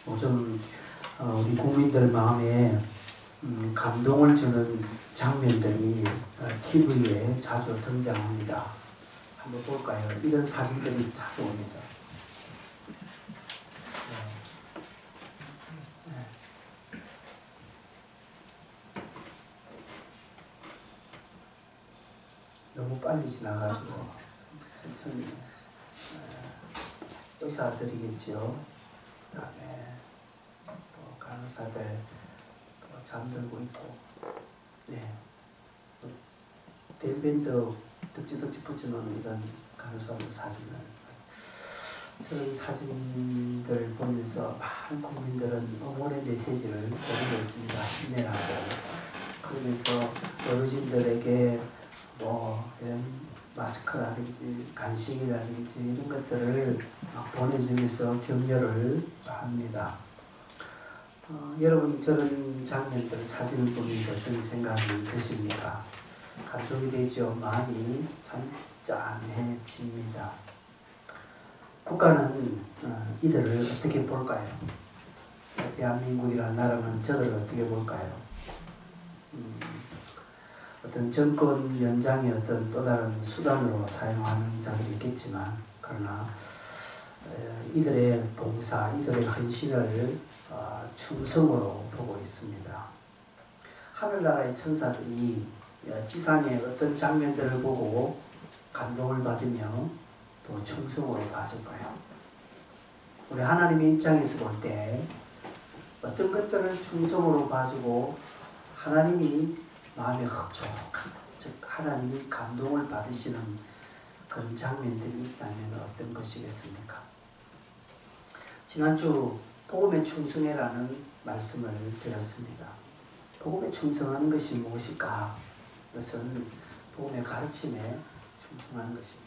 좀 우리 국민들 마음에 감동을 주는 장면들이 TV에 자주 등장합니다. 한번 볼까요? 이런 사진들이 자주 옵니다. 너무 빨리 지나가지고 천천히 의사들이겠죠. 그 다음에 또 간호사들 또 잠들고 있고, 델밴드 덕지덕지 붙여놓은 이런 간호사들 사진을, 저런 사진들 보면서 많은 국민들은 응원의 메시지를 보내고 있습니다. 힘내라고. 그러면서 어르신들에게 이런 마스크라든지 간식이라든지 이런 것들을 막 보내주면서 격려를 합니다. 여러분, 저런 장면들 사진을 보면서 어떤 생각이 드십니까? 감동이 되죠. 마음이 참 짠해집니다. 국가는 이들을 어떻게 볼까요? 대한민국이라는 나라는 저들을 어떻게 볼까요? 어떤 정권 연장의 어떤 또 다른 수단으로 사용하는 자들이 있겠지만, 그러나 이들의 봉사, 이들의 헌신을 충성으로 보고 있습니다. 하늘나라의 천사들이 지상의 어떤 장면들을 보고 감동을 받으며 또 충성으로 봐줄까요? 우리 하나님의 입장에서 볼 때 어떤 것들을 충성으로 봐주고 하나님이 마음에 흡족한, 즉 하나님이 감동을 받으시는 그런 장면들이 있다면 어떤 것이겠습니까? 지난주 복음에 충성해라는 말씀을 드렸습니다. 복음에 충성하는 것이 무엇일까? 그것은 복음의 가르침에 충성하는 것입니다.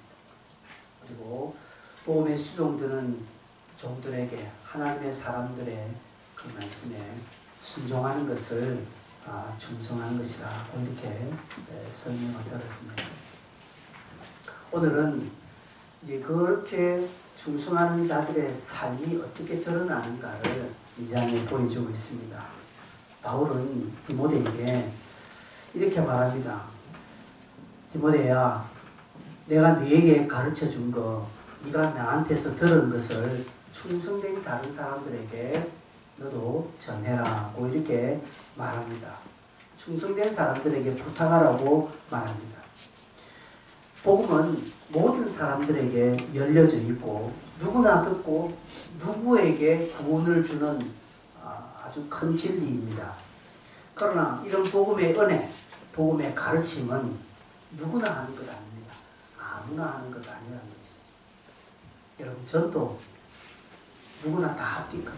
그리고 복음에 수종드는 종들에게, 하나님의 사람들의 그 말씀에 순종하는 것을 충성하는 것이라고 이렇게 설명을 들었습니다. 오늘은 이제 그렇게 충성하는 자들의 삶이 어떻게 드러나는가를 이 장에 보여주고 있습니다. 바울은 디모데에게 이렇게 말합니다. 디모데야, 내가 너에게 가르쳐 준 거, 네가 나한테서 들은 것을 충성된 다른 사람들에게 너도 전해라고 이렇게 말합니다. 충성된 사람들에게 부탁하라고 말합니다. 복음은 모든 사람들에게 열려져 있고 누구나 듣고 누구에게 구원을 주는 아주 큰 진리입니다. 그러나 이런 복음의 은혜, 복음의 가르침은 누구나 하는 것 아닙니다. 아무나 하는 것 아니라는 것이죠. 여러분, 전도 누구나 다 합니까?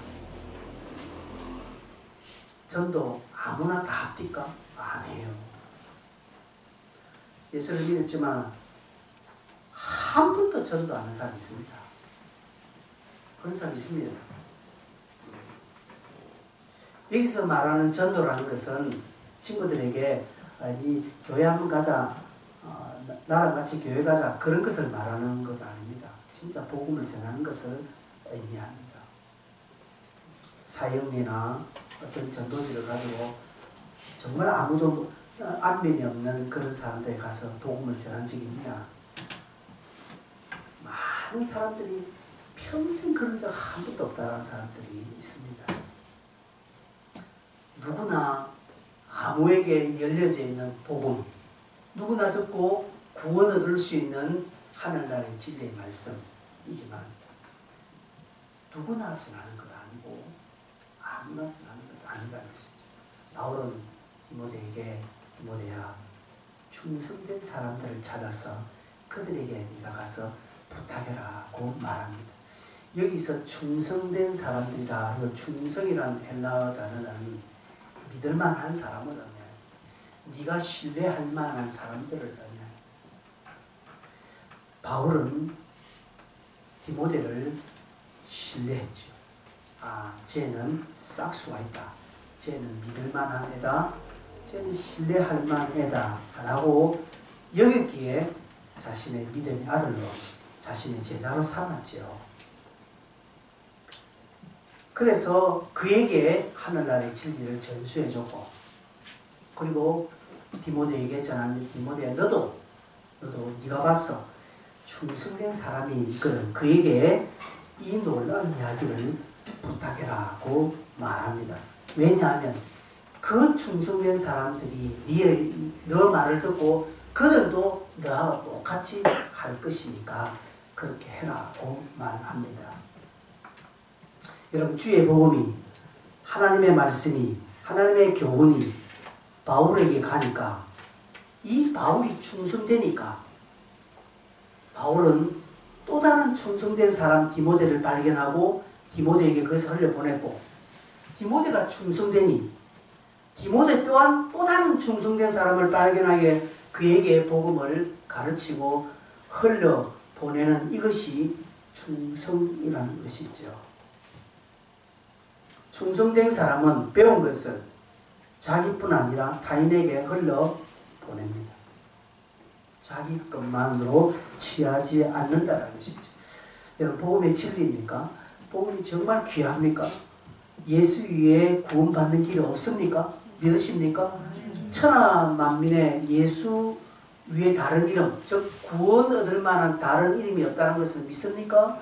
전도 아무나 다 합니까? 아니에요. 예수를 믿었지만 한 번도 전도 안 하는 사람이 있습니다. 그런 사람이 있습니다. 여기서 말하는 전도라는 것은 친구들에게 네 교회 한번 가자, 나랑 같이 교회 가자, 그런 것을 말하는 것 아닙니다. 진짜 복음을 전하는 것을 의미합니다. 사형리나 어떤 전도지를 가지고 정말 아무도 안면이 없는 그런 사람들에 가서 복음을 전한 적이 있냐? 많은 사람들이 평생 그런 적 한 번도 없다는 사람들이 있습니다. 누구나 아무에게 열려져 있는 복음, 누구나 듣고 구원 얻을 수 있는 하늘나라의 진리의 말씀이지만 누구나 전하는 것 아니고 아무나 전하는 것 아니라는 것이죠. 바울은 디모데에게, 디모데야, 충성된 사람들을 찾아서 그들에게 네가 가서 부탁해라고 말합니다. 여기서 충성된 사람들이다. 그리고 충성이라는 헬라어 단어는 믿을만한 사람을 의미합니다. 네가 신뢰할 만한 사람들을 의미합니다. 바울은 디모데를 신뢰했죠. 쟤는 싹수가 있다. 쟤는 믿을만한 애다. 쟤는 신뢰할 만한 애다. 라고 여겼기에 자신의 믿음의 아들로, 자신의 제자로 삼았지요. 그래서 그에게 하늘나라의 진리를 전수해줬고, 그리고 디모데에게 전하는, 디모데야 너도 네가 봤어, 충성된 사람이 있거든. 그에게 이 놀라운 이야기를 부탁해라고 말합니다. 왜냐하면 그 충성된 사람들이 너 말을 듣고 그들도 너하고 똑같이 할 것이니까 그렇게 해라고 말합니다. 여러분, 주의 복음이, 하나님의 말씀이, 하나님의 교훈이 바울에게 가니까, 이 바울이 충성되니까 바울은 또 다른 충성된 사람 디모데를 발견하고 디모데에게 그것을 흘려보냈고, 디모데가 충성되니 디모데 또한 또 다른 충성된 사람을 발견하게 그에게 복음을 가르치고 흘려보내는, 이것이 충성이라는 것이죠. 충성된 사람은 배운 것을 자기뿐 아니라 타인에게 흘려보냅니다. 자기 것만으로 취하지 않는다는 것이죠. 여러분, 복음의 진리입니까? 복음이 정말 귀합니까? 예수 위에 구원받는 길이 없습니까? 믿으십니까? 천하 만민에 예수 위에 다른 이름, 즉 구원 얻을 만한 다른 이름이 없다는 것을 믿습니까?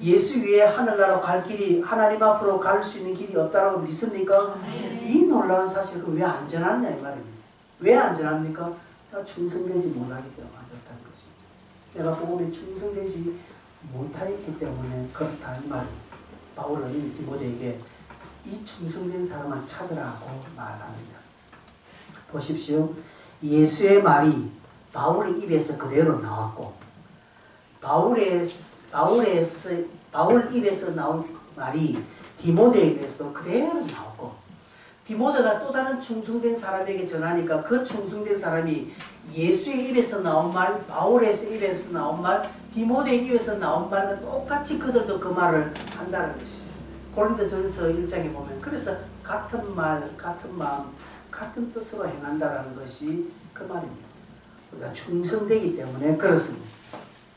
예수 위에 하늘나라로 갈 길이, 하나님 앞으로 갈 수 있는 길이 없다고 믿습니까? 이 놀라운 사실을 왜 안전하느냐 이 말입니다. 왜 안전합니까? 내가 충성되지 못하기 때문에 그렇다는 것이죠. 내가 복음에 충성되지 못하였기 때문에 그렇다 이 말입니다. 바울은 디모데에게 이 충성된 사람을 찾으라고 말합니다. 보십시오. 예수의 말이 바울의 입에서 그대로 나왔고, 바울 입에서 나온 말이 디모데에 대해서도 그대로 나왔고, 디모데가 또 다른 충성된 사람에게 전하니까 그 충성된 사람이 예수의 입에서 나온 말, 바울의 입에서 나온 말, 디모데의 입에서 나온 말과 똑같이 그들도 그 말을 한다는 것이죠. 고린도전서 1장에 보면, 그래서 같은 말, 같은 마음, 같은 뜻으로 행한다는 것이 그 말입니다. 우리가 충성되기 때문에 그렇습니다.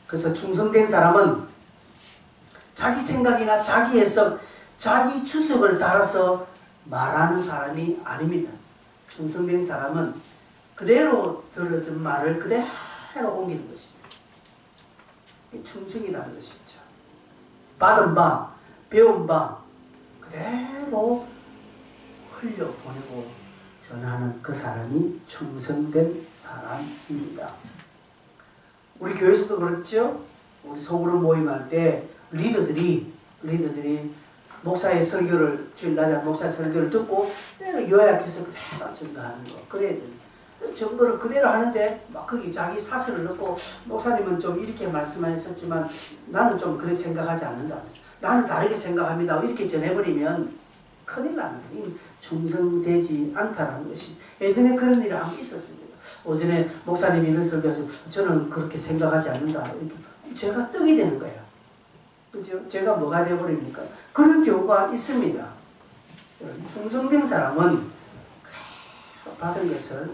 그래서 충성된 사람은 자기 생각이나 자기 해석, 자기 추측을 따라서 말하는 사람이 아닙니다. 충성된 사람은 그대로 들어진 말을 그대로 옮기는 것입니다. 이게 충성이라는 것이죠. 받은 바, 배운 바 그대로 흘려보내고 전하는 그 사람이 충성된 사람입니다. 우리 교회에서도 그렇죠. 우리 소그룹 모임할 때 리더들이 목사의 설교를, 주일날 목사의 설교를 듣고 요약해서 그대로 전가하는 거, 그래야 됩니다. 전거를 그대로 하는데 막 거기 자기 사설을 넣고, 목사님은 좀 이렇게 말씀하셨지만 나는 좀 그렇게 생각하지 않는다, 나는 다르게 생각합니다, 이렇게 전해버리면 큰일 나는 거예요. 충성되지 않다는 것이. 예전에 그런 일이 한번 있었습니다. 오전에 목사님이 이런 설교해서 저는 그렇게 생각하지 않는다, 이렇게 제가 떡이 되는 거예요. 그죠? 제가 뭐가 되어버립니까? 그런 경우가 있습니다. 충성된 사람은 받은 것을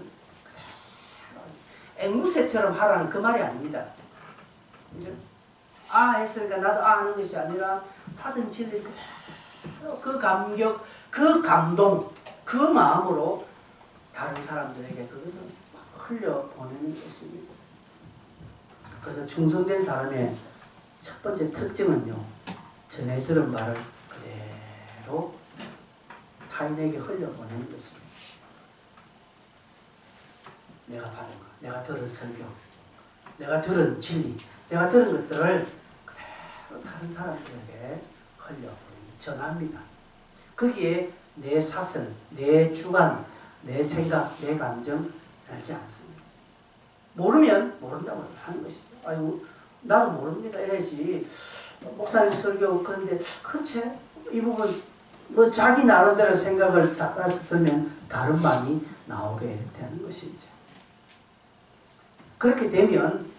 앵무새처럼 하라는 그 말이 아닙니다. 그죠? 아 했으니까 나도 아 하는 것이 아니라 받은 진리를 그대로 그 감격, 그 감동, 그 마음으로 다른 사람들에게 그것을 흘려보내는 것입니다. 그래서 충성된 사람의 첫 번째 특징은요, 전에 들은 말을 그대로 타인에게 흘려보내는 것입니다. 내가 받은 것, 내가 들은 설교, 내가 들은 진리, 내가 들은 것들을 그대로 다른 사람들에게 흘려보내는, 전합니다. 거기에 내 사설, 내 주관, 내 생각, 내 감정 알지 않습니다. 모르면 모른다고 하는 것이죠. 아이고, 나도 모릅니다 해야지. 목사님 설교 그런데 그렇지, 이 부분 뭐 자기 나름대로 생각을 따라서 들면 다른 말이 나오게 되는 것이죠. 그렇게 되면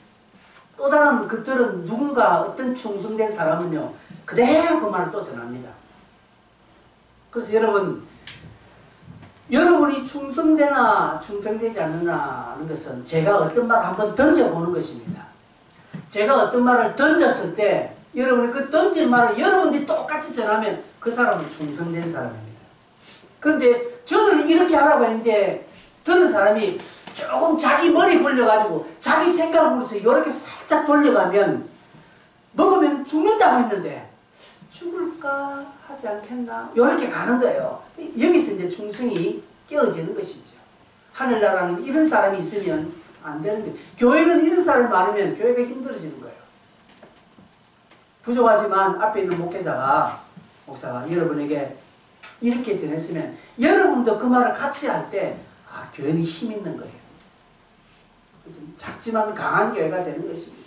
또 다른 그들은 누군가 어떤 충성된 사람은요 그대로 그 말을 또 전합니다. 그래서 여러분이 충성되나 충성되지 않느냐 하는 것은 제가 어떤 말 한번 던져보는 것입니다. 제가 어떤 말을 던졌을 때 여러분이 그 던질 말을 여러분들이 똑같이 전하면 그 사람은 충성된 사람입니다. 그런데 저는 이렇게 하라고 했는데 들은 사람이 조금 자기 머리 굴려가지고 자기 생각으로 해서 이렇게 살짝 돌려가면 먹으면 죽는다고 했는데 죽을까 하지 않겠나 이렇게 가는 거예요. 여기서 이제 충성이 깨어지는 것이죠. 하늘나라는 이런 사람이 있으면 안 되는 거예요. 교회는 이런 사람이 많으면 교회가 힘들어지는 거예요. 부족하지만 앞에 있는 목사가 여러분에게 이렇게 전했으면 여러분도 그 말을 같이 할 때 교회는 힘 있는 거예요. 작지만 강한 교회가 되는 것입니다.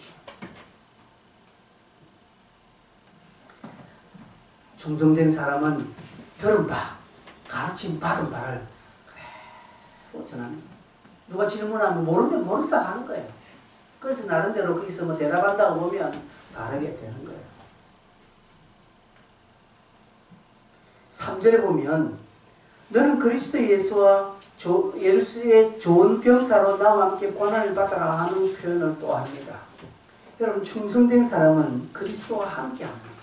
충성된 사람은 들은 바, 가르침 받은 바를 그대로 전합니다. 누가 질문하면 모르면 모르다 하는 거예요. 그래서 나름대로 거기서 뭐 대답한다고 보면 다르게 되는 거예요. 3절에 보면 너는 그리스도 예수와 예수의 좋은 병사로 나와 함께 고난을 받아라 하는 표현을 또 합니다. 여러분 충성된 사람은 그리스도와 함께 합니다.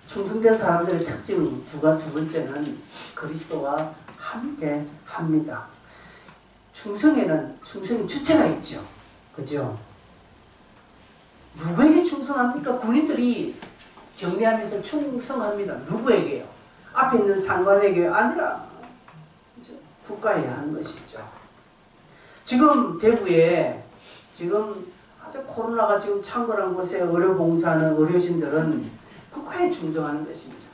충성된 사람들의 특징은 두 번째는 그리스도와 함께 합니다. 충성이 주체가 있죠. 그죠? 누구에게 충성합니까? 군인들이 경례하면서 충성합니다. 누구에게요? 앞에 있는 상관에게 아니라 그죠? 국가에 하는 것이죠. 지금 대구에 아주 코로나가 지금 창궐한 곳에 의료봉사하는 의료진들은 국가에 충성하는 것입니다.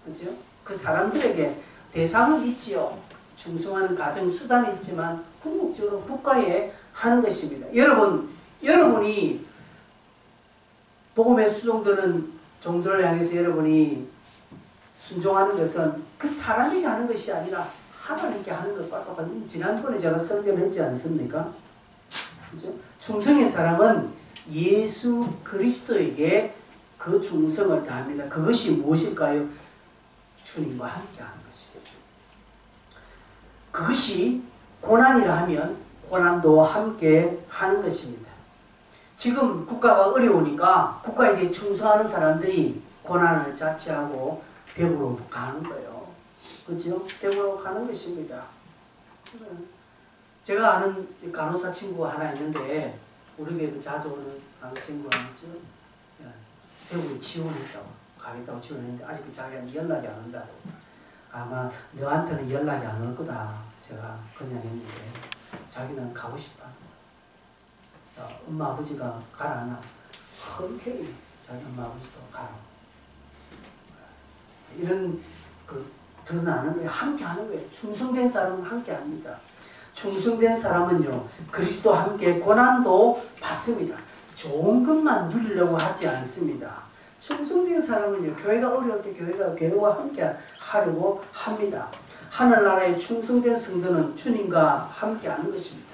그죠? 그 사람들에게 대상은 있지요. 충성하는 가정 수단이 있지만 궁극적으로 국가에 하는 것입니다. 여러분이 복음의 수종되는 종들을 향해서 여러분이 순종하는 것은 그 사람에게 하는 것이 아니라 하나님께 하는 것과 똑같은, 지난번에 제가 설교를 했지 않습니까? 그죠? 충성의 사람은 예수 그리스도에게 그 충성을 다합니다. 그것이 무엇일까요? 주님과 함께 하는 것이죠. 그것이 고난이라 하면 고난도 함께 하는 것입니다. 지금 국가가 어려우니까 국가에 대해 충성하는 사람들이 고난을 자취하고 대구로 가는 거예요. 그렇죠? 대구로 가는 것입니다. 제가 아는 간호사 친구가 하나 있는데 우리 교회도 자주 오는 간호사 친구가 있죠. 대구에 지원했다고 가겠다고 지원했는데 아직 그 자기한테 연락이 안 온다고. 아마 너한테는 연락이 안 올 거다 제가 그냥 했는데 자기는 가고 싶어. 엄마 아버지가 가라 하나 흔쾌히 자기 엄마 아버지도 가라. 이런 드러나는 거예요. 함께 하는 거예요. 충성된 사람은 함께 합니다. 충성된 사람은요 그리스도와 함께 고난도 받습니다. 좋은 것만 누리려고 하지 않습니다. 충성된 사람은요 교회가 어려울 때 교회와 함께 하려고 합니다. 하늘나라의 충성된 성도는 주님과 함께 하는 것입니다.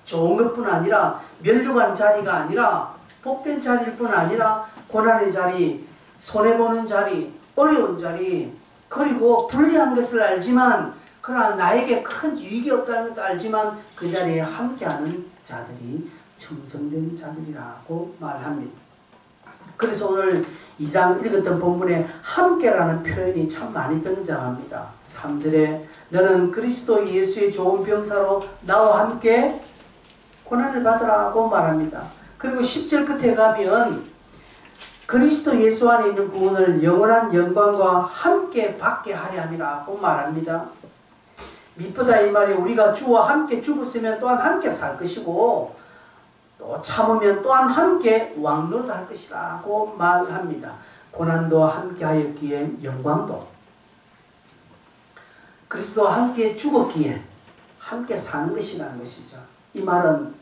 좋은 것뿐 아니라 면류관 자리가 아니라 복된 자리일 뿐 아니라 고난의 자리, 손해보는 자리, 어려운 자리, 그리고 불리한 것을 알지만 그러나 나에게 큰 유익이 없다는 것도 알지만 그 자리에 함께하는 자들이 충성된 자들이라고 말합니다. 그래서 오늘 2장 읽었던 본문에 함께라는 표현이 참 많이 등장합니다. 3절에 너는 그리스도 예수의 좋은 병사로 나와 함께 고난을 받으라고 말합니다. 그리고 10절 끝에 가면 그리스도 예수 안에 있는 구원을 영원한 영광과 함께 받게 하려 함이라고 말합니다. 미쁘다 이 말이 우리가 주와 함께 죽었으면 또한 함께 살 것이고 또 참으면 또한 함께 왕노릇할 것이라고 말합니다. 고난도 함께 하였기에 영광도 그리스도와 함께 죽었기에 함께 사는 것이라는 것이죠. 이 말은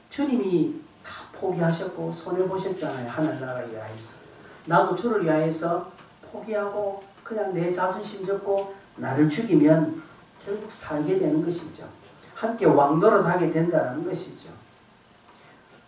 주님이 다 포기하셨고 손해보셨잖아요. 하늘나라를 위하여서. 나도 주를 위하여서 포기하고 그냥 내 자존심 접고 나를 죽이면 결국 살게 되는 것이죠. 함께 왕노릇하게 된다는 것이죠.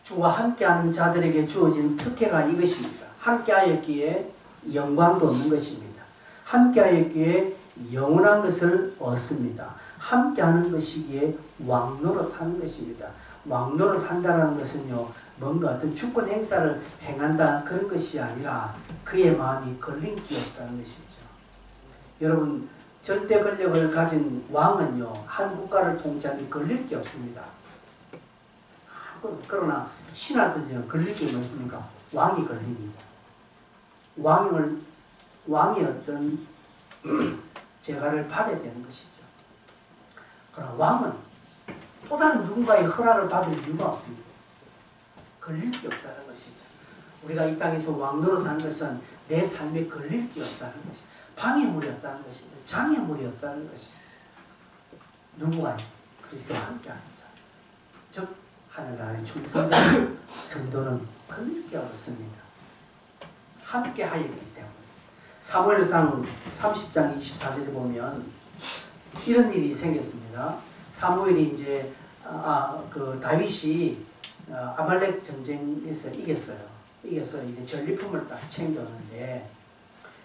주와 함께하는 자들에게 주어진 특혜가 이것입니다. 함께하였기에 영광도 얻는 것입니다. 함께하였기에 영원한 것을 얻습니다. 함께하는 것이기에 왕노릇하는 것입니다. 왕노릇한다는 것은요 뭔가 어떤 주권 행사를 행한다 그런 것이 아니라 그의 마음이 걸림기 없다는 것이죠. 여러분 절대 권력을 가진 왕은요 한 국가를 통치하는 걸릴 게 없습니다. 그러나 신하들은 걸릴 게 뭐 있습니까? 왕이 걸립니다. 왕이 어떤 재가를 받아야 되는 것이죠. 그러나 왕은 또 다른 누군가의 허락을 받을 이유가 없습니다. 걸릴 게 없다는 것이죠. 우리가 이 땅에서 왕노릇하는 것은 내 삶에 걸릴 게 없다는 것이죠. 방해물이 없다는 것이죠. 장애물이 없다는 것이죠. 누구가 그리스도와 함께하는 자, 즉 하늘나라의 충성된 성도는 걸릴 게 없습니다. 함께하였기 때문에. 사무엘상 30장 24절에 보면 이런 일이 생겼습니다. 사무엘이 이제 다윗이 아말렉 전쟁에서 이겨서 이제 전리품을 딱 챙겨오는데,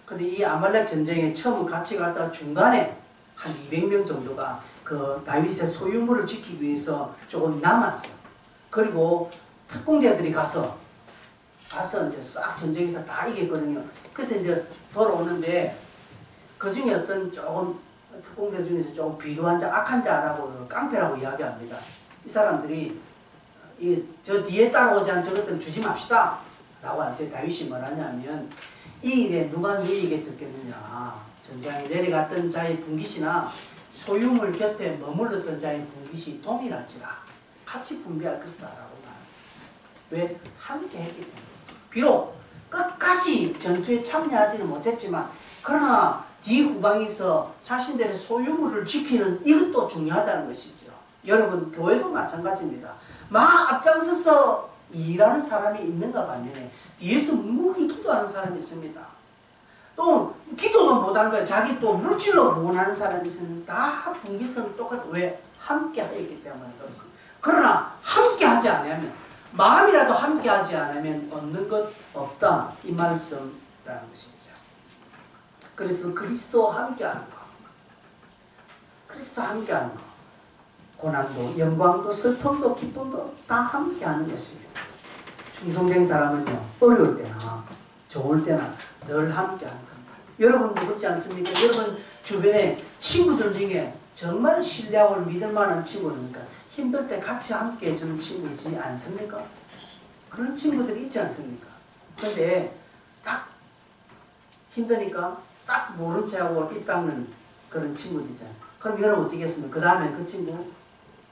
근데 이 아말렉 전쟁에 처음 같이 갔다가 중간에 한 200명 정도가 그 다윗의 소유물을 지키기 위해서 조금 남았어요. 그리고 특공대들이 가서 이제 싹 전쟁에서 다 이겼거든요. 그래서 이제 돌아오는데 그 중에 어떤 조금 특공대 중에서 조금 비루한 자, 악한 자라고 깡패라고 이야기합니다. 이 사람들이 저 뒤에 따라오지 않은 저것들은 주지 맙시다 라고 할 때 다윗이 뭐라냐면 이 일에 누가 너희에게 듣겠느냐. 전장에 내려갔던 자의 분깃이나 소유물 곁에 머물렀던 자의 분깃이 동일할지라 같이 분배할 것이다 라고 말합니다. 왜? 함께 했기 때문에. 비록 끝까지 전투에 참여하지는 못했지만 그러나 뒤후방에서 자신들의 소유물을 지키는 이것도 중요하다는 것이죠. 여러분 교회도 마찬가지입니다. 막 앞장서서 일하는 사람이 있는가 반면에 뒤에서 묵묵히 기도하는 사람이 있습니다. 또 기도도 못하는 거예요. 자기 또 물질로 구원하는 사람이 있으면 다 분기성이 똑같아요. 왜? 함께 하였기 때문에 그렇습니다. 그러나 함께 하지 않으면, 마음이라도 함께 하지 않으면 얻는 것 없다 이 말씀이라는 것이죠. 그래서 그리스도와 함께하는 것, 그리스도와 함께하는 것, 고난도 영광도 슬픔도 기쁨도 다 함께하는 것입니다. 충성된 사람은요 어려울 때나 좋을 때나 늘 함께하는 겁니다. 여러분도 그렇지 않습니까? 여러분 주변에 친구들 중에 정말 신뢰하고 믿을 만한 친구니까 힘들 때 같이 함께 해주는 친구이지 않습니까? 그런 친구들이 있지 않습니까? 근데 딱 힘드니까 싹 모른 체하고 입 닦는 그런 친구들 있잖아요. 그럼 여러분 어떻게 했습니까? 그 다음에 그 친구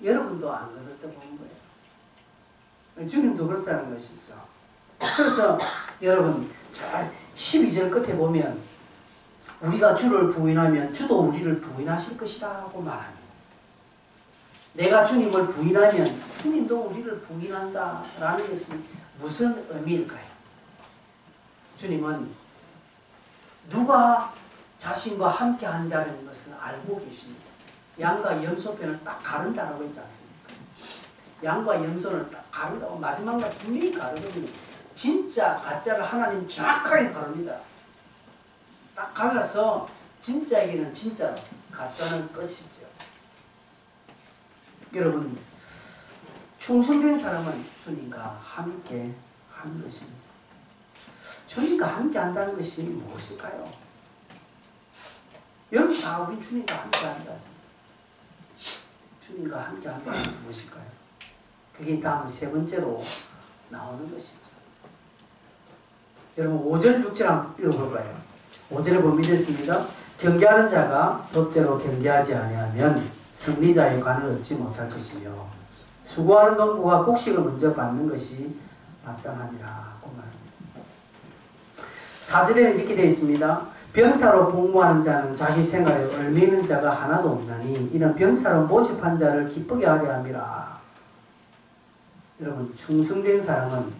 여러분도 안 그랬다고 보는 거예요. 주님도 그렇다는 것이죠. 그래서 여러분 잘 12절 끝에 보면 우리가 주를 부인하면 주도 우리를 부인하실 것이다 하고 말합니다. 내가 주님을 부인하면 주님도 우리를 부인한다 라는 것이 무슨 의미일까요? 주님은 누가 자신과 함께 한다는 것을 알고 계십니다. 양과 염소편을 딱 가른다라고 했지 않습니까? 양과 염소를 딱 가른다고 마지막날 분명히 가르거든요. 진짜 가짜를 하나님 정확하게 가릅니다. 딱 갈라서 진짜에게는 진짜로, 가짜는 끝이죠. 여러분 충성된 사람은 주님과 함께 하는 것입니다. 주님과 함께 한다는 것이 무엇일까요? 여러분 다 우리 주님과 함께 한다. 주님과 함께 한다는 것이 무엇일까요? 그게 다음 세 번째로 나오는 것이죠. 여러분 5절 6절 한번 읽어볼까요? 5절에 보면 이렇습니다. 경계하는 자가 법대로 경계하지 아니하면 승리자의 관을 얻지 못할 것이며 수고하는 농부가 곡식을 먼저 받는 것이 마땅하니라. 4절에는 이렇게 되어 있습니다. 병사로 복무하는 자는 자기 생활에 얽매이는 자가 하나도 없나니 이는 병사로 모집한 자를 기쁘게 하려 함이라. 여러분 충성된 사람은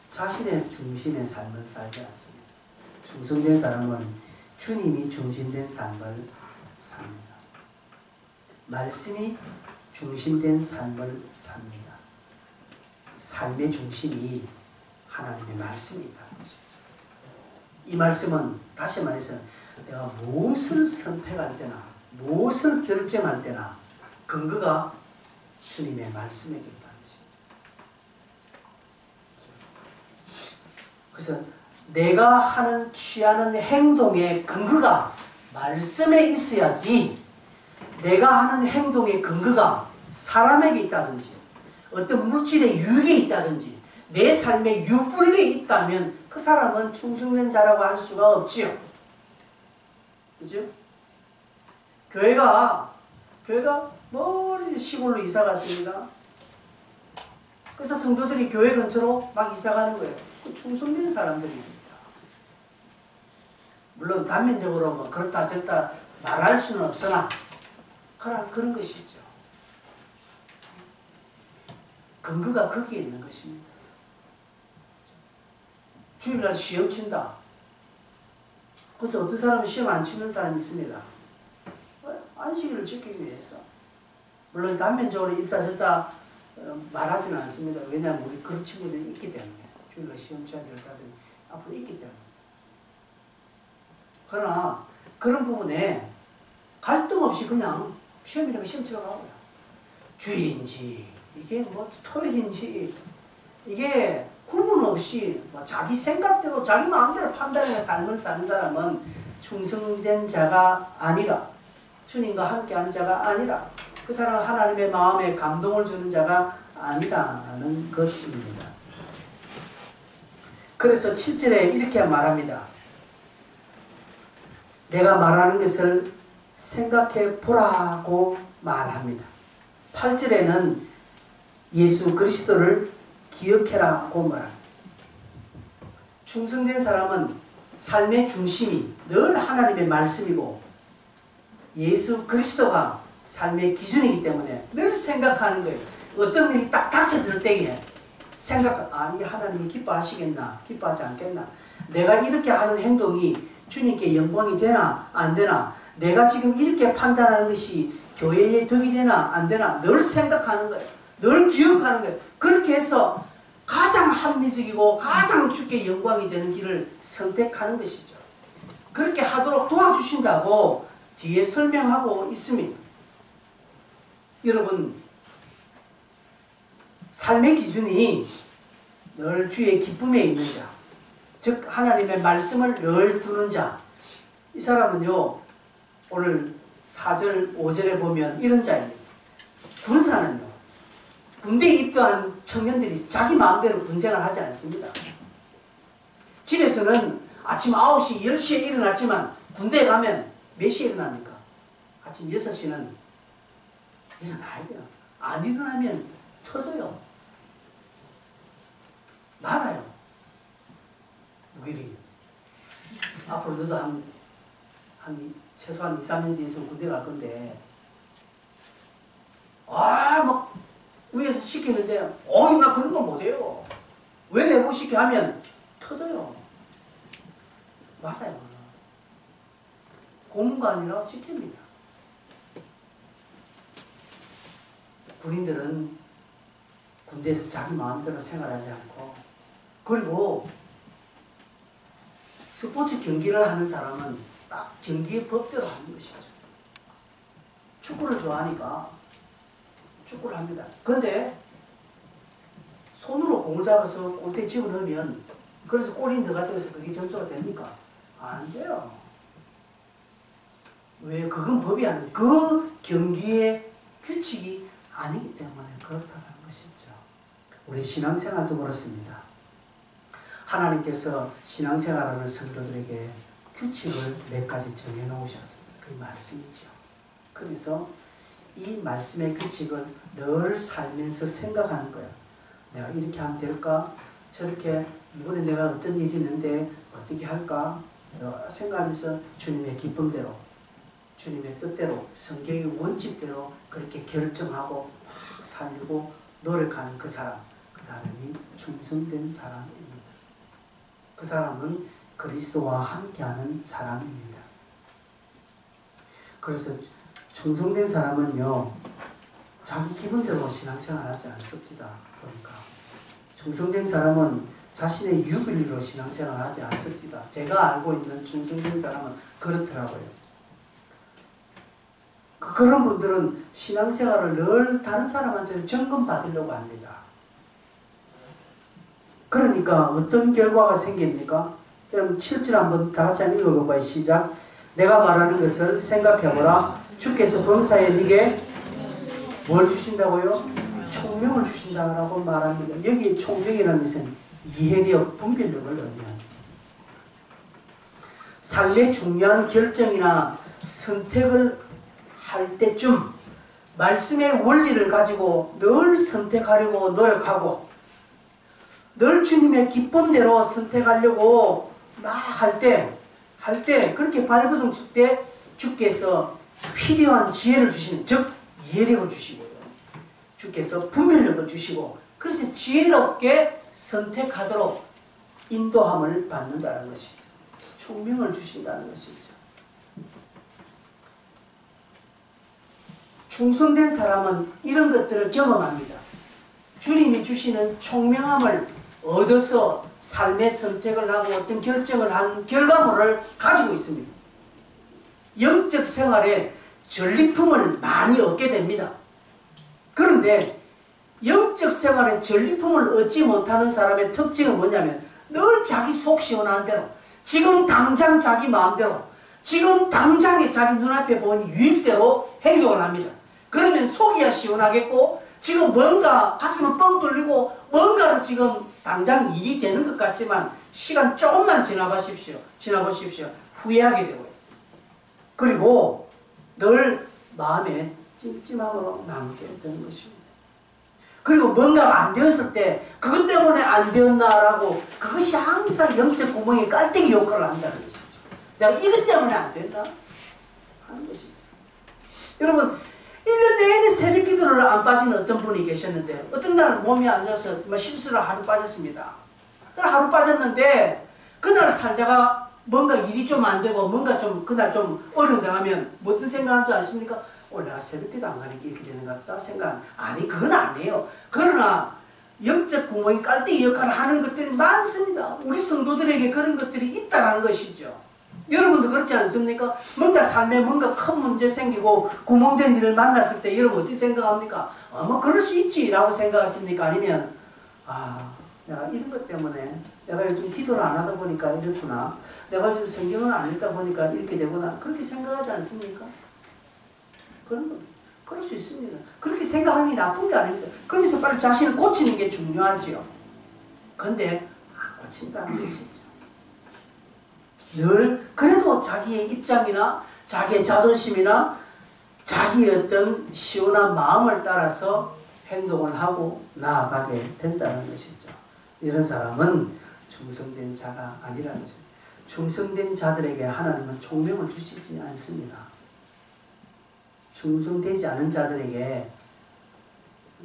자신의 중심의 삶을 살지 않습니다. 충성된 사람은 주님이 중심된 삶을 삽니다. 말씀이 중심된 삶을 삽니다. 삶의 중심이 하나님의 말씀이 있다는 것입니다. 이 말씀은 다시 말해서 내가 무엇을 선택할 때나 무엇을 결정할 때나 근거가 주님의 말씀에 있다는 것입니다. 그래서 내가 하는 취하는 행동의 근거가 말씀에 있어야지, 내가 하는 행동의 근거가 사람에게 있다든지 어떤 물질의 유익에 있다든지 내 삶의 유불리에 있다면 그 사람은 충성된 자라고 할 수가 없지요. 그죠? 교회가 멀리 시골로 이사 갔습니다. 그래서 성도들이 교회 근처로 막 이사 가는 거예요. 그 충성된 사람들입니다. 물론 단면적으로 뭐 그렇다 저렇다 말할 수는 없으나 그런 것이죠. 근거가 거기에 있는 것입니다. 주일날 시험 친다. 그래서 어떤 사람은 시험 안 치는 사람이 있습니다. 안식일을 지키기 위해서. 물론 단면적으로 이따저따 말하지는 않습니다. 왜냐하면 우리 그런 친구들이 있기 때문에. 주일날 시험 쳐야 될 자들이 앞으로 있기 때문에. 그러나 그런 부분에 갈등 없이 그냥 시험이라면 시험 치러 가고요. 주일인지 이게 뭐 토요일인지 이게 구분 없이 뭐 자기 생각대로 자기 마음대로 판단해서 삶을 사는 사람은 충성된 자가 아니라, 주님과 함께하는 자가 아니라, 그 사람은 하나님의 마음에 감동을 주는 자가 아니라는 것입니다. 그래서 7절에 이렇게 말합니다. 내가 말하는 것을 생각해 보라고 말합니다. 8절에는 예수 그리스도를 기억해라고 말합니다. 충성된 사람은 삶의 중심이 늘 하나님의 말씀이고 예수 그리스도가 삶의 기준이기 때문에 늘 생각하는 거예요. 어떤 일이 딱 닥쳐질 때에 이게 하나님이 기뻐하시겠나 기뻐하지 않겠나, 내가 이렇게 하는 행동이 주님께 영광이 되나 안 되나, 내가 지금 이렇게 판단하는 것이 교회에 덕이 되나 안 되나 늘 생각하는 거예요. 늘 기억하는 거예요. 그렇게 해서 가장 합리적이고 가장 주께 영광이 되는 길을 선택하는 것이죠. 그렇게 하도록 도와주신다고 뒤에 설명하고 있습니다. 여러분, 삶의 기준이 늘 주의 기쁨에 있는 자, 즉 하나님의 말씀을 늘 두는 자, 이 사람은요 오늘 4절 5절에 보면 이런 자입니다. 군사는요, 군대에 입대한 청년들이 자기 마음대로 군생활 하지 않습니다. 집에서는 아침 9시 10시에 일어났지만 군대에 가면 몇 시에 일어납니까? 아침 6시는 일어나야 돼요. 안 일어나면 터져요. 맞아요. 무기력이. 앞으로 너도 최소한 2, 3년 뒤에서 군대 갈 건데, 막 위에서 시키는데, 나 그런 거 못해요. 왜 내고 시켜 하면 터져요. 맞아요. 고문가 아니라 지킵니다. 군인들은 군대에서 자기 마음대로 생활하지 않고, 그리고 스포츠 경기를 하는 사람은 딱 경기의 법대로 하는 것이죠. 축구를 좋아하니까 축구를 합니다. 그런데 손으로 공을 잡아서 골대에 집어넣으면, 그래서 골이 들어갔다고 해서 그게 점수가 됩니까? 안 돼요. 왜? 그건 법이 아니고 그 경기의 규칙이 아니기 때문에 그렇다는 것이죠. 우리 신앙생활도 그렇습니다. 하나님께서 신앙생활하는 성도들에게 규칙을 몇 가지 정해놓으셨습니다. 그 말씀이죠. 그래서 이 말씀의 규칙을 늘 살면서 생각하는 거예요. 내가 이렇게 하면 될까? 저렇게 이번에 내가 어떤 일이 있는데 어떻게 할까? 생각하면서 주님의 기쁨대로, 주님의 뜻대로, 성경의 원칙대로 그렇게 결정하고 막 살고 노력하는 그 사람이 충성된 사람입니다. 그 사람은 그리스도와 함께하는 사람입니다. 그래서 충성된 사람은요, 자기 기분대로 신앙생활하지 않습니다. 그러니까 충성된 사람은 자신의 유불리로 신앙생활하지 않습니다. 제가 알고 있는 충성된 사람은 그렇더라고요. 그런 분들은 신앙생활을 늘 다른 사람한테 점검 받으려고 합니다. 그러니까 어떤 결과가 생깁니까? 여러분 7절 한번 다 같이 한번 읽어봐요. 시작. 내가 말하는 것을 생각해보라. 주께서 범사에 네게 뭘 주신다고요? 총명을 주신다라고 말합니다. 여기 총명이라는 것은 이해력, 분별력을 의미합니다. 삶의 중요한 결정이나 선택을 할 때쯤 말씀의 원리를 가지고 늘 선택하려고 노력하고 늘 주님의 기쁨대로 선택하려고 막 할 때 그렇게 발버둥 칠 때 주께서 필요한 지혜를 주시는, 즉 이해력을 주시고요. 주께서 분별력을 주시고 그래서 지혜롭게 선택하도록 인도함을 받는다는 것이죠. 총명을 주신다는 것이죠. 충성된 사람은 이런 것들을 경험합니다. 주님이 주시는 총명함을 얻어서 삶의 선택을 하고 어떤 결정을 한 결과물을 가지고 있습니다. 영적 생활에 전리품을 많이 얻게 됩니다. 그런데 영적 생활에 전리품을 얻지 못하는 사람의 특징은 뭐냐면 늘 자기 속 시원한 대로, 지금 당장 자기 마음대로, 지금 당장에 자기 눈앞에 보니 유익대로 행동을 합니다. 그러면 속이야 시원하겠고 지금 뭔가 가슴을 뻥 뚫리고 뭔가로 지금 당장 일이 되는 것 같지만 시간 조금만 지나보십시오. 후회하게 되고요. 그리고 늘 마음에 찜찜함으로 남게 되는 것입니다. 그리고 뭔가가 안 되었을 때 그것 때문에 안 되었나라고 그것이 항상 영적 구멍에 깔때기 효과를 한다는 것이죠. 내가 이것 때문에 안 된다 하는 것이죠. 여러분 1년 내내 새벽 기도를 안 빠지는 어떤 분이 계셨는데 어떤 날 몸이 안 좋아서 실수를 하루 빠졌습니다. 하루 빠졌는데 그날 살다가 뭔가 일이 좀 안 되고 뭔가 좀 그날 좀 어려운다 하면 무슨 생각하는 줄 아십니까? 내가 새벽 기도 안 가니까 이렇게 되는 것 같다 생각. 아니 그건 아니에요. 그러나 영적 구멍이 깔때기 역할을 하는 것들이 많습니다. 우리 성도들에게 그런 것들이 있다는 것이죠. 여러분도 그렇지 않습니까? 뭔가 삶에 뭔가 큰 문제 생기고 구멍된 일을 만났을 때 여러분 어떻게 생각합니까? 뭐 그럴 수 있지 라고 생각하십니까? 아니면 내가 이런 것 때문에 내가 요즘 기도를 안 하다 보니까 이렇구나, 내가 요즘 성경을 안 읽다 보니까 이렇게 되구나, 그렇게 생각하지 않습니까? 그럴 수 있습니다. 그렇게 생각하는 게 나쁜 게 아닙니다. 그래서 빨리 자신을 고치는 게 중요하지요. 근데 안 고친다는 것이죠. 늘 그래도 자기의 입장이나 자기의 자존심이나 자기의 어떤 시원한 마음을 따라서 행동을 하고 나아가게 된다는 것이죠. 이런 사람은 충성된 자가 아니라는 것입니다. 충성된 자들에게 하나님은 총명을 주시지 않습니다. 충성되지 않은 자들에게,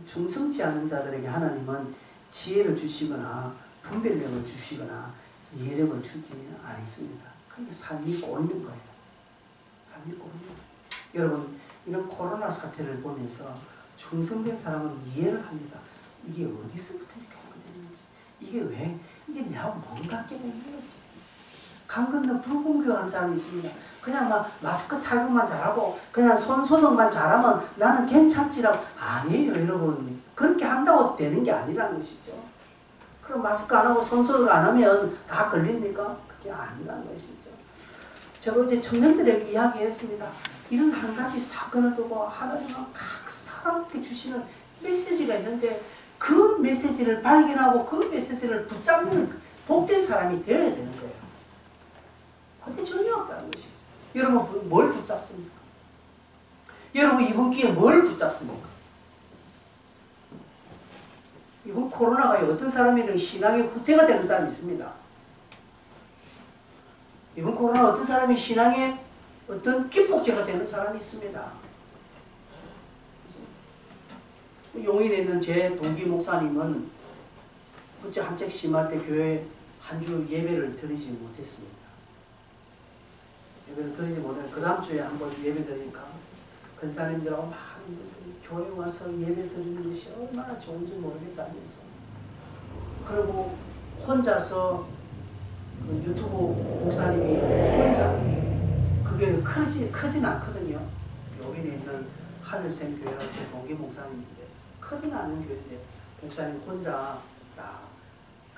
충성치 않은 자들에게 하나님은 지혜를 주시거나 분별력을 주시거나 이해력을 주지 않습니다. 그게 삶이 꼬이는 거예요. 삶이 꼬이는 거예요. 여러분, 이런 코로나 사태를 보면서 충성된 사람은 이해를 합니다. 이게 어디서부터 이렇게 하게 되는지, 이게 왜, 이게 내가 뭔가 깨는 거지. 강 건너 불공교하는 사람이 있습니다. 그냥 막 마스크 착용만 잘하고 그냥 손 소독만 잘하면 나는 괜찮지라고. 아니에요, 여러분. 그렇게 한다고 되는 게 아니라는 것이죠. 그럼 마스크 안 하고 손 소독 안 하면 다 걸립니까? 그게 아니라는 것이죠. 제가 이제 청년들에게 이야기했습니다. 이런 한 가지 사건을 두고 하나님은 각 사람에게 주시는 메시지가 있는데 그 메시지를 발견하고 그 메시지를 붙잡는 복된 사람이 되어야 되는 거예요. 그게 전혀 없다는 것이죠. 여러분 뭘 붙잡습니까? 여러분 이번 기회에 뭘 붙잡습니까? 이번 코로나가 어떤 사람에게는 신앙의 후퇴가 되는 사람이 있습니다. 이번 코로나 어떤 사람이 신앙의 어떤 기폭제가 되는 사람이 있습니다. 용인에 있는 제 동기 목사님은 어째 한책 심할 때 교회 한 주 예배를 드리지 못했습니다. 예배를 드리지 못해 그 다음 주에 한번 예배 드리니까 근사님들하고 많은 분들이 교회 와서 예배 드리는 것이 얼마나 좋은지 모르겠다면서, 그리고 혼자서 그 유튜브 목사님이 혼자, 그게 크진 않거든요. 여기에 있는 하늘샘교회라고 동기 목사님인데 크진 않은 교회인데 목사님 혼자 딱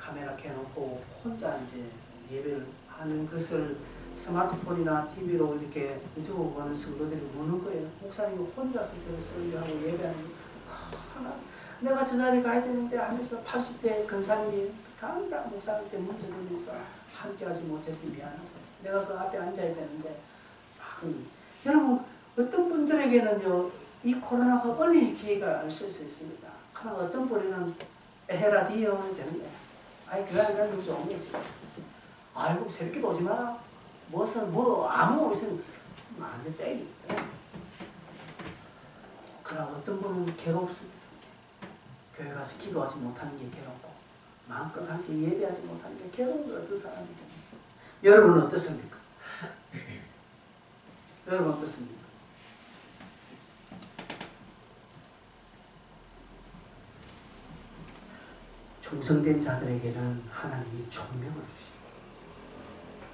카메라 켜놓고 혼자 이제 예배를 하는 것을 스마트폰이나 TV로 이렇게 유튜브 보는 성도들이 보는 거예요. 목사님이 혼자서 저를 설교하고 예배하는 거. 내가 저 자리에 가야 되는데 하면서 80대 근사님이 당장 목사님께 문제 들면서 함께하지 못해서 미안하다. 내가 그 앞에 앉아야 되는데 여러분 어떤 분들에게는요 이 코로나가 은혜의 기회가 있을 수 있습니다. 그러나 어떤 분에는 에헤라디오는 되는 거야. 아이 교회 안 가는 거 좋은 거지. 아이고 새벽기도 오지 마라. 아무 있으면 안 돼 빼기. 그러나 어떤 분은 괴롭습니다. 교회 가서 기도하지 못하는 게 괴롭고 마음껏 함께 예배하지 못하는 게 괴로운 게 어떤 사람입니까? 여러분은 어떻습니까? 여러분 어떻습니까? 충성된 자들에게는 하나님이 총명을 주십니다.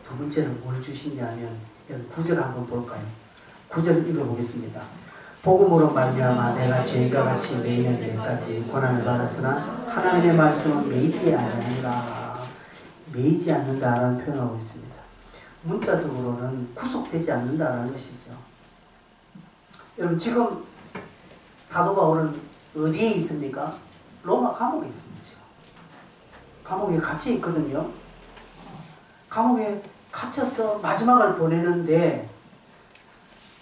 두 번째는 뭘 주시냐면 여기 9절 한번 볼까요? 9절 읽어보겠습니다. 복음으로 말미암아 내가 죄인과 같이 매이는 데까지 고난을 받았으나 하나님의 말씀은 매이지 않는다. 매이지 않는다라는 표현을 하고 있습니다. 문자적으로는 구속되지 않는다라는 것이죠. 여러분 지금 사도 바울은 어디에 있습니까? 로마 감옥에 있습니다. 감옥에 갇혀 있거든요. 감옥에 갇혀서 마지막을 보내는데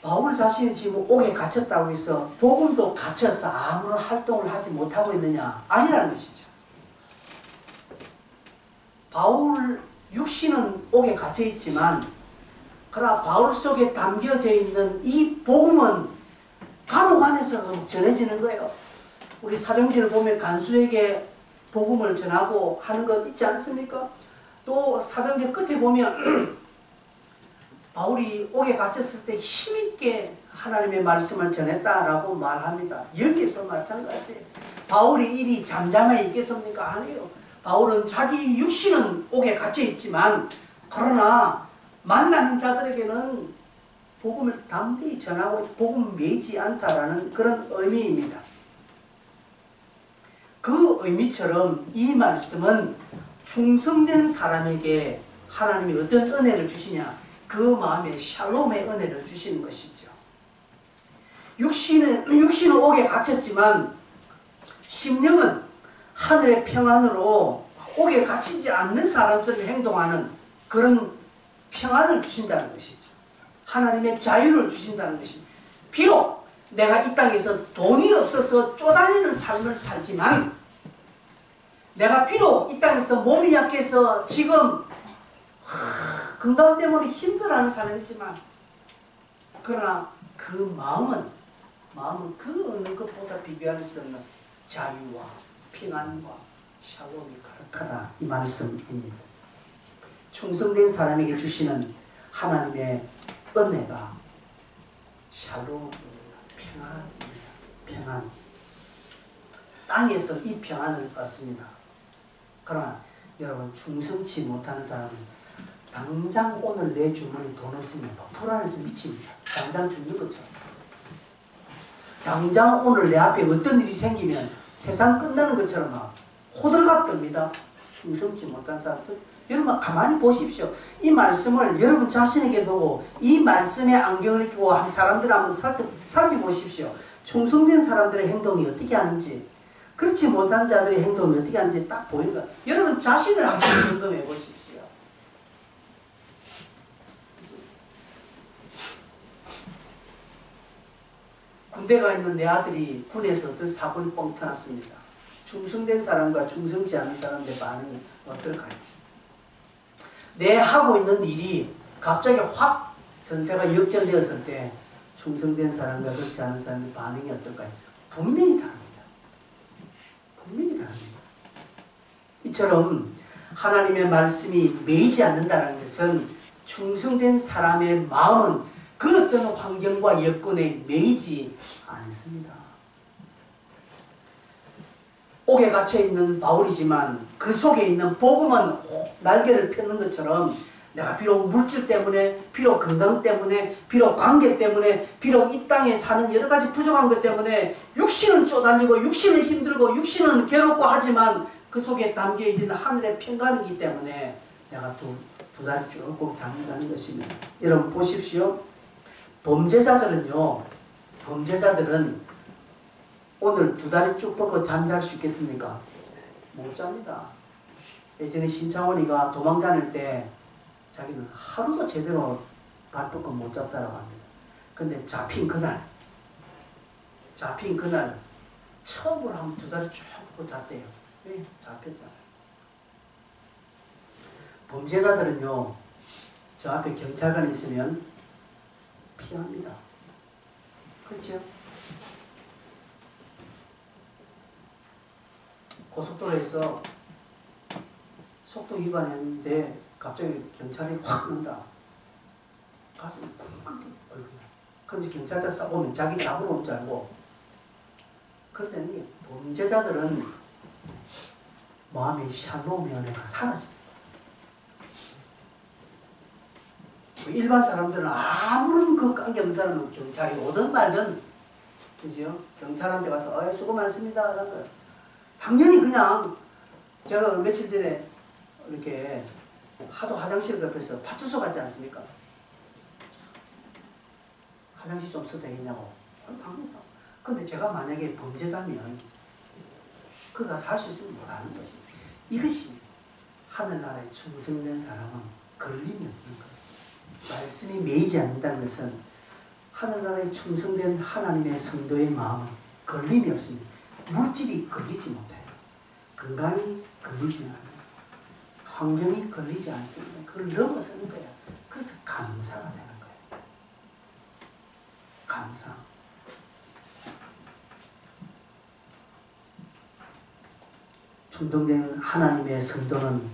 바울 자신이 지금 옥에 갇혔다고 해서 복음도 갇혀서 아무런 활동을 하지 못하고 있느냐? 아니라는 것이죠. 바울 육신은 옥에 갇혀 있지만 그러나 바울 속에 담겨져 있는 이 복음은 감옥 안에서 전해지는 거예요. 우리 사도행전을 보면 간수에게 복음을 전하고 하는 것 있지 않습니까? 또 사도행전 끝에 보면 바울이 옥에 갇혔을 때 힘있게 하나님의 말씀을 전했다라고 말합니다. 여기에도 마찬가지. 바울이 일이 잠잠해 있겠습니까? 아니에요. 바울은 자기 육신은 옥에 갇혀 있지만 그러나 만나는 자들에게는 복음을 담대히 전하고 복음 매이지 않다라는 그런 의미입니다. 그 의미처럼 이 말씀은 충성된 사람에게 하나님이 어떤 은혜를 주시냐? 그 마음에 샬롬의 은혜를 주시는 것이죠. 육신은 옥에 갇혔지만 심령은 하늘의 평안으로 옥에 갇히지 않는 사람처럼 행동하는 그런 평안을 주신다는 것이죠. 하나님의 자유를 주신다는 것이죠. 비록 내가 이 땅에서 돈이 없어서 쪼달리는 삶을 살지만 내가 비록 이 땅에서 몸이 약해서 지금 건강 때문에 힘들어하는 사람이지만 그러나 그 마음은 그 어느 것보다 비교할 수 없는 자유와 평안과 샬롬이 가득하다 이 말씀입니다. 충성된 사람에게 주시는 하나님의 은혜가 샬롬, 평안. 땅에서 이 평안을 받습니다. 그러나 여러분 충성치 못하는 사람은 당장 오늘 내 주머니 돈 없으면 불안해서 미칩니다. 당장 죽는 것처럼. 당장 오늘 내 앞에 어떤 일이 생기면 세상 끝나는 것처럼 막 호들갑 뜹니다. 충성치 못한 사람들. 여러분 가만히 보십시오. 이 말씀을 여러분 자신에게 보고 이 말씀에 안경을 끼고 한 사람들 한번 살펴보십시오. 충성된 사람들의 행동이 어떻게 하는지, 그렇지 못한 자들의 행동이 어떻게 하는지 딱 보인다. 여러분 자신을 한번 점검해 보십시오. 군대가 있는 내 아들이 군에서 어떤 사건이 뻥 터났습니다. 충성된 사람과 충성치 않은 사람의 반응이 어떨까요? 내 하고 있는 일이 갑자기 확 전세가 역전되었을 때 충성된 사람과 그렇지 않은 사람의 반응이 어떨까요? 분명히 다릅니다. 분명히 다릅니다. 이처럼 하나님의 말씀이 매이지 않는다는 것은 충성된 사람의 마음은 그 어떤 환경과 여건에 매이지 않습니다. 옥에 갇혀있는 바울이지만 그 속에 있는 복음은 날개를 펴는 것처럼 내가 비록 물질 때문에, 비록 건강 때문에, 비록 관계 때문에, 비록 이 땅에 사는 여러 가지 부족한 것 때문에 육신은 쪼달리고 육신은 힘들고 육신은 괴롭고 하지만 그 속에 담겨 있는 하늘의 평강이기 때문에 내가 두 다리 쭉 꼭 잠자는 것입니다. 여러분 보십시오. 범죄자들은 오늘 두 다리 쭉 뻗고 잠잘 수 있겠습니까? 못 잡니다. 예전에 신창원이가 도망 다닐 때 자기는 하루도 제대로 발 뻗고 못 잡다라고 합니다. 근데 잡힌 그날 처음으로 한번 두 다리 쭉 뻗고 잤대요. 왜? 잡혔잖아요. 범죄자들은요, 저 앞에 경찰관 있으면 피합니다. 그렇죠? 고속도로에서 속도 위반했는데 갑자기 경찰이 확 온다. 가슴이 쿵쿵 얼굴. 그럼 경찰차 싸우면 자기 잡으러 온 줄 알고. 그러더니 범죄자들은 마음의 샬롬 면회가 사라집니다. 일반 사람들은 아무런 그 관계 없는 사람은 경찰이 오든 말든, 그죠? 경찰한테 가서 수고 많습니다 하는 거예요. 당연히 그냥 제가 며칠 전에 이렇게 하도 화장실 옆에서 파출소 갔지 않습니까? 화장실 좀 써도 되겠냐고. 근데 제가 만약에 범죄자면 그가 살 수 있으면 못하는 것이, 이것이 하늘나라에 충성된 사람은 걸림이 없는 거예요. 말씀이 매이지 않는다는 것은 하늘나라에 충성된 하나님의 성도의 마음은 걸림이 없습니다. 물질이 걸리지 못해요. 건강이 걸리지 않아요. 환경이 걸리지 않습니다. 그걸 넘어서는 거야. 그래서 감사가 되는 거예요. 감사. 충동된 하나님의 성도는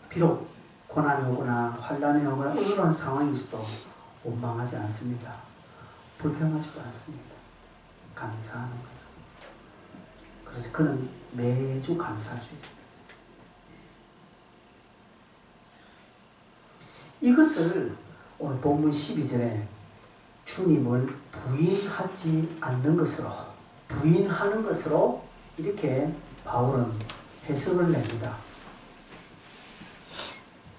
비록 고난이 오거나 환난이 오거나 어려운 상황이 있어도 원망하지 않습니다. 불평하지도 않습니다. 감사하는 거예요. 그래서 그는 매주 감사주의. 이것을 오늘 본문 12절에 주님을 부인하지 않는 것으로, 부인하는 것으로 이렇게 바울은 해석을 냅니다.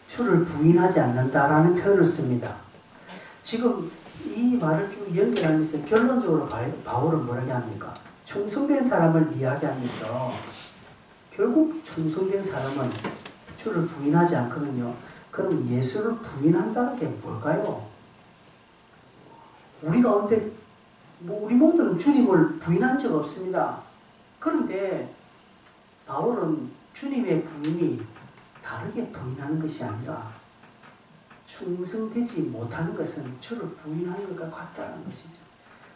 주를 부인하지 않는다라는 표현을 씁니다. 지금 이 말을 쭉 연결하면서 결론적으로 바울은 뭐라고 합니까? 충성된 사람을 이야기하면서 결국 충성된 사람은 주를 부인하지 않거든요. 그럼 예수를 부인한다는 게 뭘까요? 우리 가운데 우리 모두는 주님을 부인한 적 없습니다. 그런데 바울은 주님의 부인이 다르게 부인하는 것이 아니라 충성되지 못하는 것은 주를 부인하는 것과 같다는 것이죠.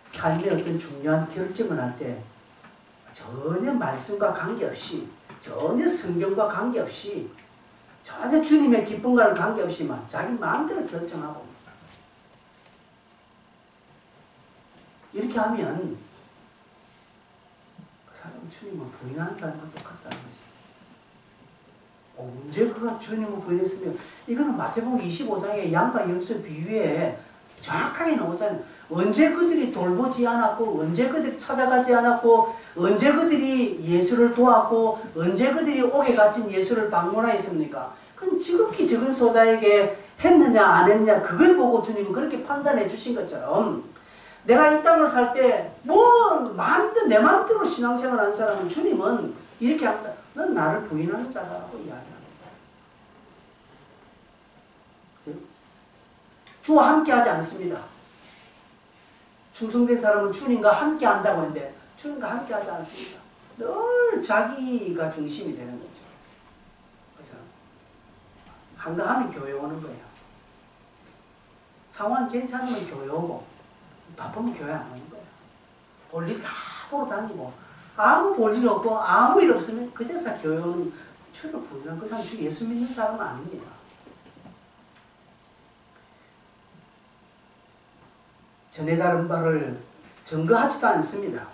삶의 어떤 중요한 결정을 할 때 전혀 말씀과 관계없이, 전혀 성경과 관계없이, 전혀 주님의 기쁨과는 관계없이만 자기 마음대로 결정하고, 이렇게 하면 그 사람은 주님을 부인하는 사람과 똑같다는 것이죠. 언제 그가 주님을 부인했으면, 이거는 마태복음 25장의 양과 염소 비유에 정확하게 나오잖아요. 언제 그들이 돌보지 않았고, 언제 그들이 찾아가지 않았고, 언제 그들이 예수를 도왔고, 언제 그들이 옥에 갇힌 예수를 방문하였습니까? 그럼 지극히 적은 소자에게 했느냐 안 했느냐 그걸 보고 주님은 그렇게 판단해 주신 것처럼, 내가 이 땅을 살 때 뭐 내 마음대로 신앙생활 하는 사람은 주님은 이렇게 합니다. 넌 나를 부인하는 자라고 이야기합니다. 주와 함께 하지 않습니다. 충성된 사람은 주님과 함께 한다고 했는데 주님과 함께 하지 않습니다. 늘 자기가 중심이 되는 거죠. 그래서 한가하면 교회 오는 거예요. 상황 괜찮으면 교회 오고 바쁘면 교회 안 오는 거예요. 볼일 다 보러 다니고 아무 볼일 없고 아무 일 없으면 그제서 교회 오는, 주를 부인한 그 사람 주 예수 믿는 사람은 아닙니다. 전에 다른 바를 증거하지도 않습니다.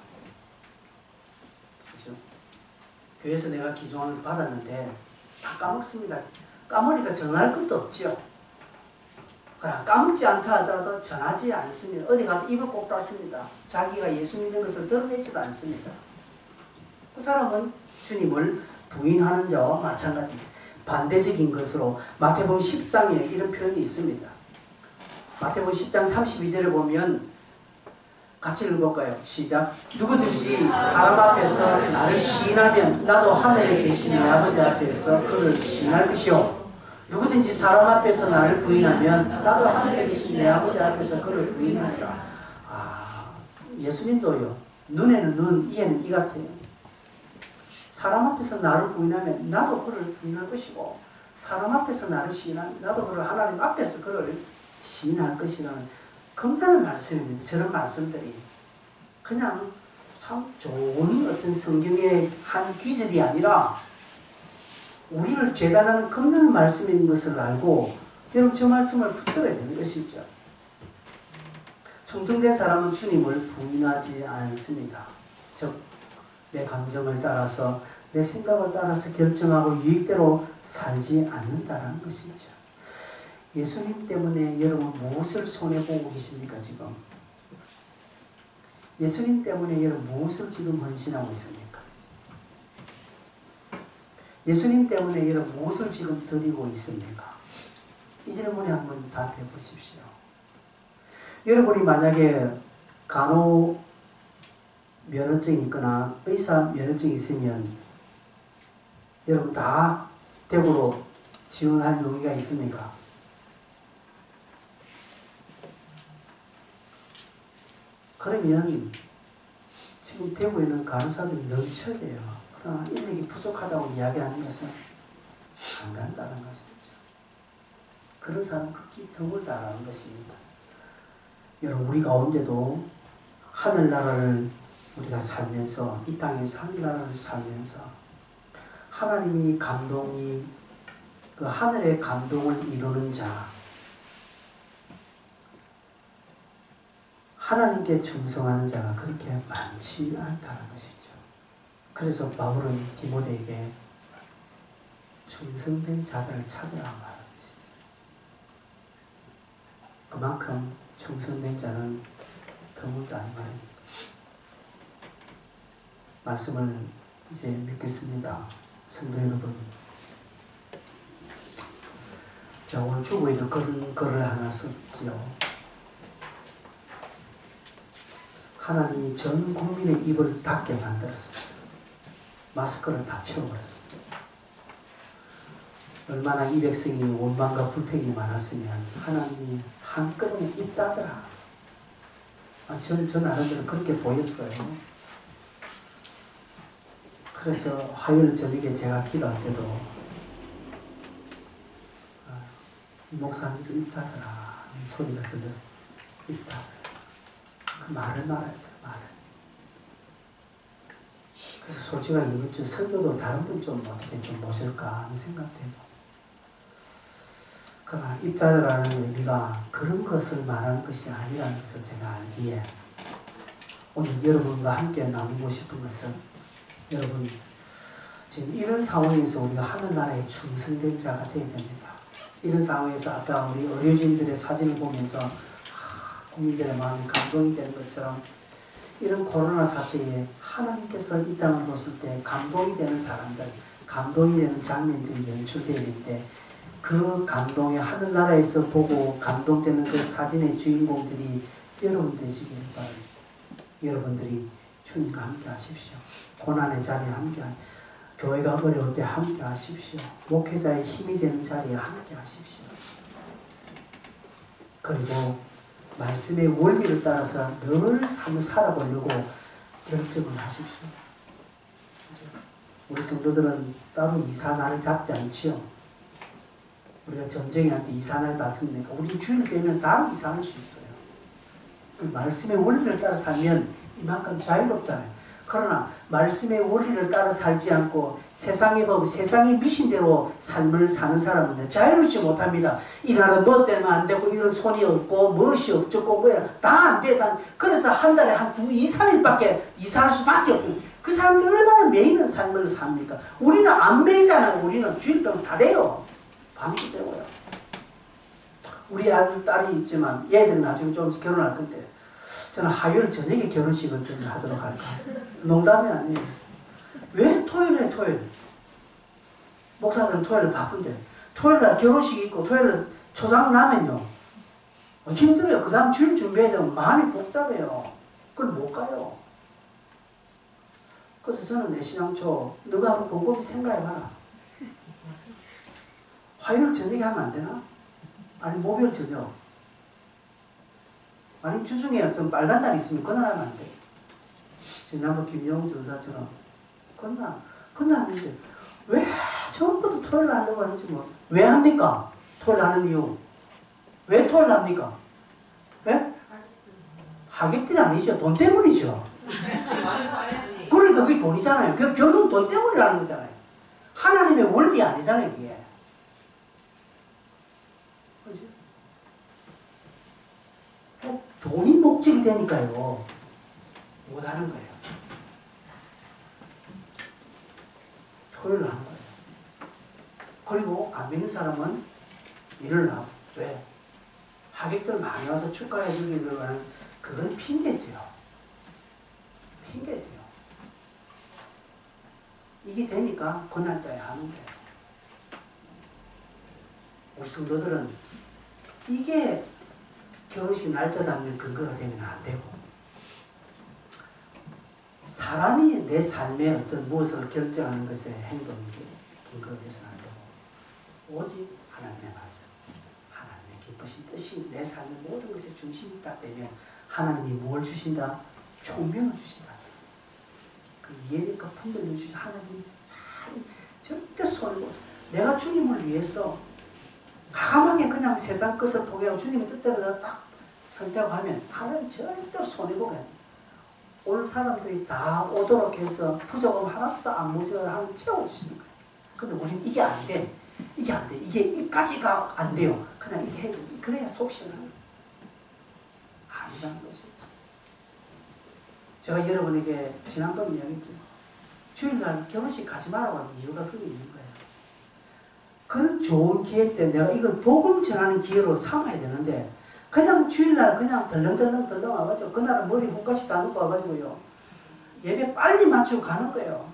그렇죠? 교회에서 내가 기도를 받았는데 다 까먹습니다. 까먹으니까 전할 것도 없죠. 그러나 까먹지 않다 하더라도 전하지 않습니다. 어디 가도 입을 꼭 닫습니다. 자기가 예수 믿는 것을 드러내지도 않습니다. 그 사람은 주님을 부인하는 자와 마찬가지 반대적인 것으로 마태복음 10장에 이런 표현이 있습니다. 마태복음 10장 32절에 보면 같이 읽어볼까요? 시작. 누구든지 사람 앞에서 나를 시인하면 나도 하늘에 계신 내 아버지 앞에서 그를 시인할 것이요. 누구든지 사람 앞에서 나를 부인하면 나도 하늘에 계신 내 아버지 앞에서 그를 부인하리라. 예수님도요. 눈에는 눈, 이에는 이 같아요. 사람 앞에서 나를 부인하면 나도 그를 부인할 것이고 사람 앞에서 나를 시인하면 나도 그를 하나님 앞에서 그를 시인할 것이라는 금단한 말씀입니다. 저런 말씀들이 그냥 참 좋은 어떤 성경의 한 귀절이 아니라 우리를 재단하는 금단한 말씀인 것을 알고 여러분 저 말씀을 붙들어야 되는 것이죠. 충성된 사람은 주님을 부인하지 않습니다. 즉 내 감정을 따라서 내 생각을 따라서 결정하고 유익대로 살지 않는다는 것이죠. 예수님 때문에 여러분 무엇을 손해보고 계십니까 지금? 예수님 때문에 여러분 무엇을 지금 헌신하고 있습니까? 예수님 때문에 여러분 무엇을 지금 드리고 있습니까? 이 질문에 한번 답해 보십시오. 여러분이 만약에 간호 면허증이 있거나 의사 면허증이 있으면 여러분 다 대구로 지원할 용의가 있습니까? 그러면 지금 대구에는 간호사들이 넘쳐요. 그러나 인력이 부족하다고 이야기하는 것은 안 간다는 것이죠. 그런 사람은 극히 드물다라는 것입니다. 여러분 우리 가운데도 하늘나라를 우리가 살면서 이 땅에서 하늘나라를 살면서 하나님이 감동이 그 하늘의 감동을 이루는 자 하나님께 충성하는 자가 그렇게 많지 않다는 것이죠. 그래서 바울은 디모데에게 충성된 자들을 찾으라고 하는 것이죠. 그만큼 충성된 자는 드물다 이 말입니다. 말씀을 이제 맺겠습니다. 성도 여러분, 자 오늘 주보에도 그런 글을 하나 썼지요. 하나님이 전 국민의 입을 닫게 만들었습니다. 마스크를 다 채워버렸습니다. 얼마나 이 백성이 원망과 불평이 많았으면 하나님이 한꺼번에 입 닫으라. 전 나름대로 그렇게 보였어요. 그래서 화요일 저녁에 제가 기도할 때도 목사님 입 닫으라 소리가 들렸어요. 입 닫으라. 말을 말아야 돼요. 말을. 그래서 솔직하게 이번 주 설교도 다른 분 좀 어떻게 좀 모실까 하는 생각도 했어요. 그러나 입 닫으라는 의미가 그런 것을 말하는 것이 아니라는 것을 제가 알기에 오늘 여러분과 함께 나누고 싶은 것은 여러분 지금 이런 상황에서 우리가 하늘나라에 충성된 자가 되어야 됩니다. 이런 상황에서 아까 우리 의료진들의 사진을 보면서 국민들의 마음이 감동이 되는 것처럼 이런 코로나 사태에 하나님께서 이 땅을 보실 때 감동이 되는 사람들, 감동이 되는 장면들이 연출되어야 되는데 그 감동에 하늘나라에서 보고 감동되는 그 사진의 주인공들이 여러분 되시길 바랍니다. 여러분들이 주님과 함께 하십시오. 고난의 자리에 함께 하십시오. 교회가 어려울 때 함께 하십시오. 목회자의 힘이 되는 자리에 함께 하십시오. 그리고 말씀의 원리를 따라서 늘 한번 살아보려고 결정을 하십시오. 우리 성도들은 따로 이사날을 잡지 않지요. 우리가 전쟁에 할 때 이사날 받습니까? 우리 주일 되면 다 이사할 수 있어요. 말씀의 원리를 따라 살면 이만큼 자유롭잖아요. 그러나 말씀의 원리를 따라 살지 않고 세상의 법, 세상의 미신대로 삶을 사는 사람은 자유롭지 못합니다. 이 나라 뭐 때문에 안 되고 이런 손이 없고 무엇이 없고 뭐야 다 안 돼. 그래서 한 달에 한 2, 3일밖에 이사할 수밖에 없고 그 사람들 얼마나 매이는 삶을 삽니까? 우리는 안 매이잖아요. 우리는 주일병 다 돼요. 밤도 되고요. 우리 아들, 딸이 있지만 얘들은 나중에 좀 결혼할 건데 저는 화요일 저녁에 결혼식을 좀 하도록 할까? 농담이 아니에요. 왜 토요일에 토요일? 목사들은 토요일에 바쁜데 토요일날 결혼식이 있고 토요일에 초장 나면요 힘들어요. 그 다음 주일 준비해야 되면 마음이 복잡해요. 그걸 못 가요. 그래서 저는 내 신앙초 너가 한번 곰곰이 생각해봐라. 화요일 저녁에 하면 안 되나? 아니 목요일 저녁 아니면 주중에 어떤 빨간 날이 있으면 그날 하면 안 돼. 지난번 김영웅 전사처럼 그날 하는데 왜 처음부터 토요일 하려고 하는지 뭐 왜 합니까? 토요일 하는 이유 왜 토요일 합니까? 왜? 하객들이 아니죠. 돈 때문이죠. 그러니까 그게 돈이잖아요. 그 결국 돈 때문에 하는 거잖아요. 하나님의 원리 아니잖아요. 그게. 그렇죠? 돈이 목적이 되니까요. 못하는 거예요. 토요일 하는 거예요. 그리고 안 믿는 사람은 일을 하고 왜? 하객들 많이 와서 축가해 주기를 하는 그건 핑계지요. 핑계지요. 이게 되니까 그 날짜에 하는 거예요. 우리 성도들은 이게 결혼식 날짜 잡는 근거가 되면 안 되고 사람이 내 삶의 어떤 무엇을 결정하는 것에 행동이 근거가 돼서는 안 되고 오직 하나님의 말씀, 하나님의 기쁘신 뜻이 내 삶의 모든 것의 중심이 딱 되면 하나님이 뭘 주신다? 총명을 주신다. 그 이해력과 품격을 주신 하나님이 참 절대 손해고 내가 주님을 위해서 과감하게 그냥 세상 것을 포기하고 주님의 뜻대로 딱 선택하면 하나님 절대 손해보게 올 사람들이 다 오도록 해서 부족함 하나도 안 모자라 하는 채워주시는 거예요. 근데 우리는 이게 안 돼. 이게 안 돼. 이게 이까지가 안 돼요. 그냥 이게 해도 그래야 속 시원해요. 아니라는 것이죠. 제가 여러분에게 지난번 이야기했죠. 주일날 결혼식 가지 말라고 하는 이유가 그게 있는 거예요. 그 좋은 기회 때 내가 이걸 복음 전하는 기회로 삼아야 되는데 그냥 주일날 그냥 덜렁덜렁 와가지고 그날은 머리 훅까지 다 놓고 와가지고요. 예배 빨리 마치고 가는 거예요.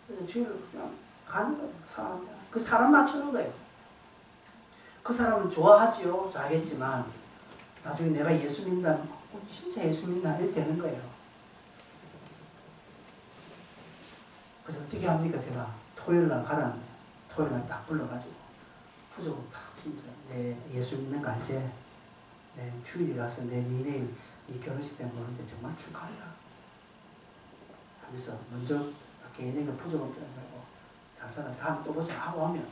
그래서 주일날 그냥 가는 거예요. 그 사람 맞추는 거예요. 그 사람은 좋아하지요. 잘하겠지만 나중에 내가 예수 믿는다면 진짜 예수 믿나 이렇게 되는 거예요. 그래서 어떻게 합니까? 제가 토요일날 가라는 거예요. 토요일날 딱 불러가지고 부족을 딱 진짜 내 예수 믿는 거 알지? 내 주일이라서 내 니네일 이 결혼식 때 보는데 정말 축하한다. 하면서 먼저 걔네가 부족을 빼고 잘 살아 다음에 또 보자 하고 하면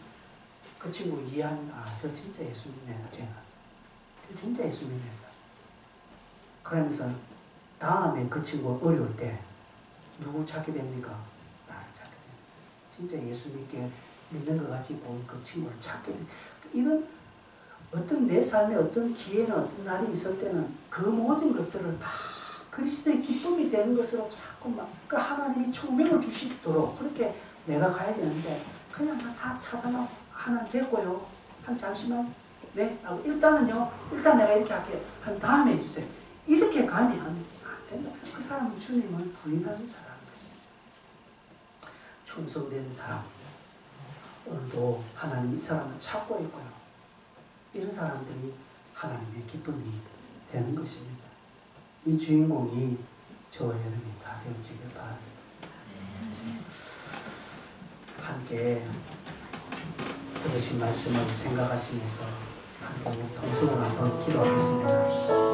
그 친구 이해하면 아 저 진짜 예수 믿네 쟤는 진짜 예수 믿네. 그러면서 다음에 그 친구 어려울 때 누구 찾게 됩니까? 나를 찾게 됩니다. 진짜 예수 믿는 것 같이 보는 그 친구를 찾게 됩니다. 이런 어떤 내 삶에 어떤 기회나 어떤 날이 있을 때는 그 모든 것들을 다 그리스도의 기쁨이 되는 것으로 자꾸만 그 하나님이 총명을 주시도록 그렇게 내가 가야 되는데 그냥 다 차단하고 하나님 됐고요. 한 잠시만 네 하고 일단 내가 이렇게 할게요. 한 다음에 해주세요. 이렇게 가면 안 된다. 그 사람은 주님을 부인하는 자라는 것이죠. 충성된 사람 오늘도 하나님 이 사람을 찾고 있고요. 이런 사람들이 하나님의 기쁨이 되는 것입니다. 이 주인공이 저와 여러분이 다 되어지길 바랍니다. 함께 들으신 말씀을 생각하시면서 함께 통성으로 한번 기도하겠습니다.